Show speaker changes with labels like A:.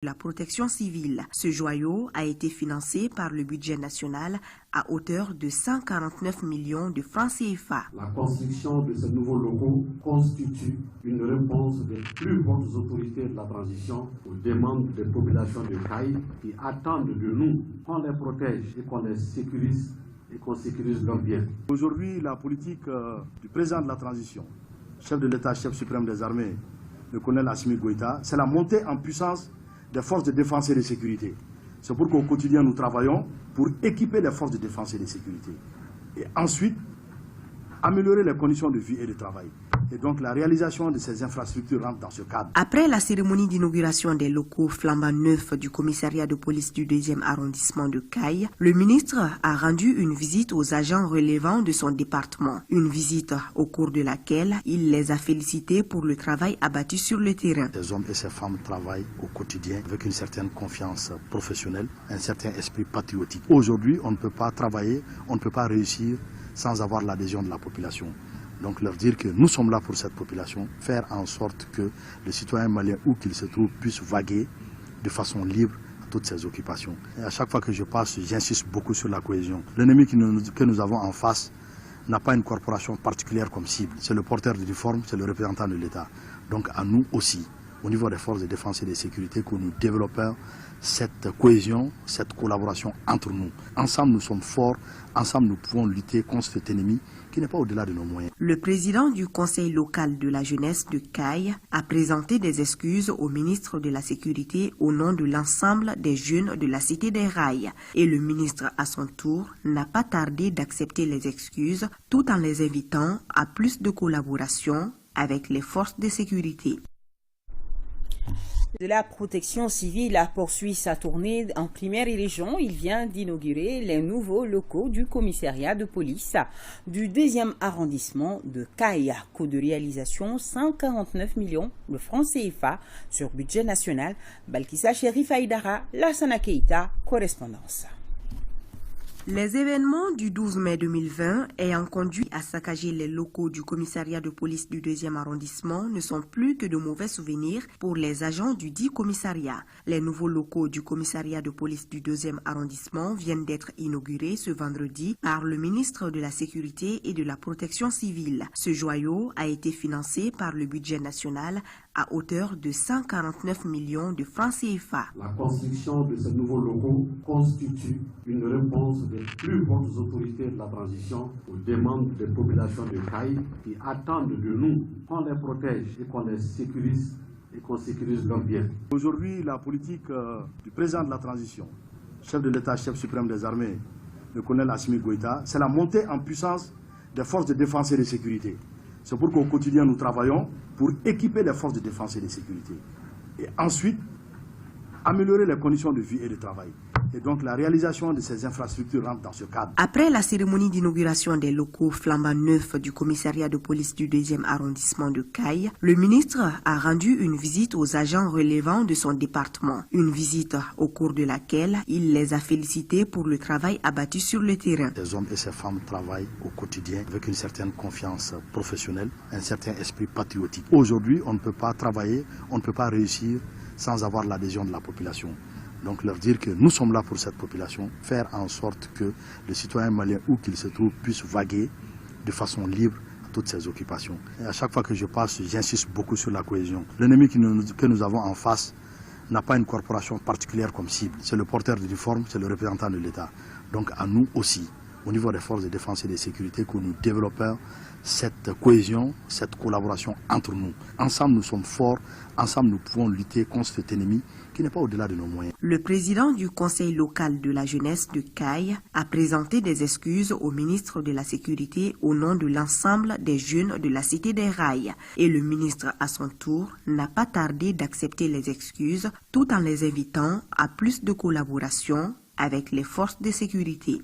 A: La protection civile. Ce joyau a été financé par le budget national à hauteur de 149 millions de francs CFA.
B: La construction de ces nouveaux locaux constitue une réponse des plus hautes autorités de la transition aux demandes des populations de Caille qui attendent de nous qu'on les protège et qu'on les sécurise et qu'on sécurise leurs biens.
C: Aujourd'hui, la politique du président de la transition, chef de l'État, chef suprême des armées, le colonel Assimi Goïta, c'est la montée en puissance des forces de défense et de sécurité. C'est pourquoi au quotidien nous travaillons pour équiper les forces de défense et de sécurité. Et ensuite, améliorer les conditions de vie et de travail. Et donc la réalisation de ces infrastructures rentre dans ce cadre.
A: Après la cérémonie d'inauguration des locaux flambant neufs du commissariat de police du 2e arrondissement de Caille, le ministre a rendu une visite aux agents relevant de son département. Une visite au cours de laquelle il les a félicités pour le travail abattu sur le terrain.
C: Ces hommes et ces femmes travaillent au quotidien avec une certaine confiance professionnelle, un certain esprit patriotique. Aujourd'hui, on ne peut pas travailler, on ne peut pas réussir sans avoir l'adhésion de la population. Donc leur dire que nous sommes là pour cette population, faire en sorte que le citoyen malien, où qu'il se trouve, puisse vaguer de façon libre à toutes ses occupations. Et à chaque fois que je passe, j'insiste beaucoup sur la cohésion. L'ennemi que nous avons en face n'a pas une corporation particulière comme cible. C'est le porteur de réforme, c'est le représentant de l'État. Donc à nous aussi, au niveau des forces de défense et de sécurité, que nous développons cette cohésion, cette collaboration entre nous. Ensemble, nous sommes forts. Ensemble, nous pouvons lutter contre cet ennemi qui n'est pas au-delà de nos moyens.
A: Le président du conseil local de la jeunesse de Caille a présenté des excuses au ministre de la Sécurité au nom de l'ensemble des jeunes de la Cité des Rails. Et le ministre, à son tour, n'a pas tardé d'accepter les excuses tout en les invitant à plus de collaboration avec les forces de sécurité.
D: De la protection civile poursuit sa tournée en primaire et région. Il vient d'inaugurer les nouveaux locaux du commissariat de police du 2e arrondissement de Caille. Coût de réalisation 149 millions de francs CFA sur budget national. Balkissa Sherif Aïdara, Lassana Keita, correspondance.
A: Les événements du 12 mai 2020 ayant conduit à saccager les locaux du commissariat de police du 2e arrondissement ne sont plus que de mauvais souvenirs pour les agents du dit commissariat. Les nouveaux locaux du commissariat de police du 2e arrondissement viennent d'être inaugurés ce vendredi par le ministre de la Sécurité et de la Protection civile. Ce joyau a été financé par le budget national à hauteur de 149 millions de francs CFA.
B: La construction de ces nouveaux locaux constitue une réponse des plus hautes autorités de la transition aux demandes des populations de Caille qui attendent de nous qu'on les protège et qu'on les sécurise et qu'on sécurise leurs biens.
C: Aujourd'hui, la politique du président de la transition, chef de l'État, chef suprême des armées, le colonel Assimi Goïta, c'est la montée en puissance des forces de défense et de sécurité. C'est pourquoi au quotidien nous travaillons pour équiper les forces de défense et de sécurité. Et ensuite, améliorer les conditions de vie et de travail. Et donc la réalisation de ces infrastructures rentre dans ce cadre.
A: Après la cérémonie d'inauguration des locaux flambant neufs du commissariat de police du 2e arrondissement de Caille, le ministre a rendu une visite aux agents relevant de son département. Une visite au cours de laquelle il les a félicités pour le travail abattu sur le terrain.
C: Ces hommes et ces femmes travaillent au quotidien avec une certaine confiance professionnelle, un certain esprit patriotique. Aujourd'hui, on ne peut pas travailler, on ne peut pas réussir sans avoir l'adhésion de la population. Donc leur dire que nous sommes là pour cette population, faire en sorte que le citoyen malien, où qu'il se trouve, puisse vaguer de façon libre à toutes ses occupations. Et à chaque fois que je passe, j'insiste beaucoup sur la cohésion. L'ennemi que nous avons en face n'a pas une corporation particulière comme cible. C'est le porteur de réforme, c'est le représentant de l'État. Donc à nous aussi, au niveau des forces de défense et de sécurité, que nous développons cette cohésion, cette collaboration entre nous. Ensemble, nous sommes forts. Ensemble, nous pouvons lutter contre cet ennemi qui n'est pas au-delà de nos moyens.
A: Le président du conseil local de la jeunesse de Caille a présenté des excuses au ministre de la Sécurité au nom de l'ensemble des jeunes de la Cité des Rails. Et le ministre, à son tour, n'a pas tardé d'accepter les excuses tout en les invitant à plus de collaboration avec les forces de sécurité.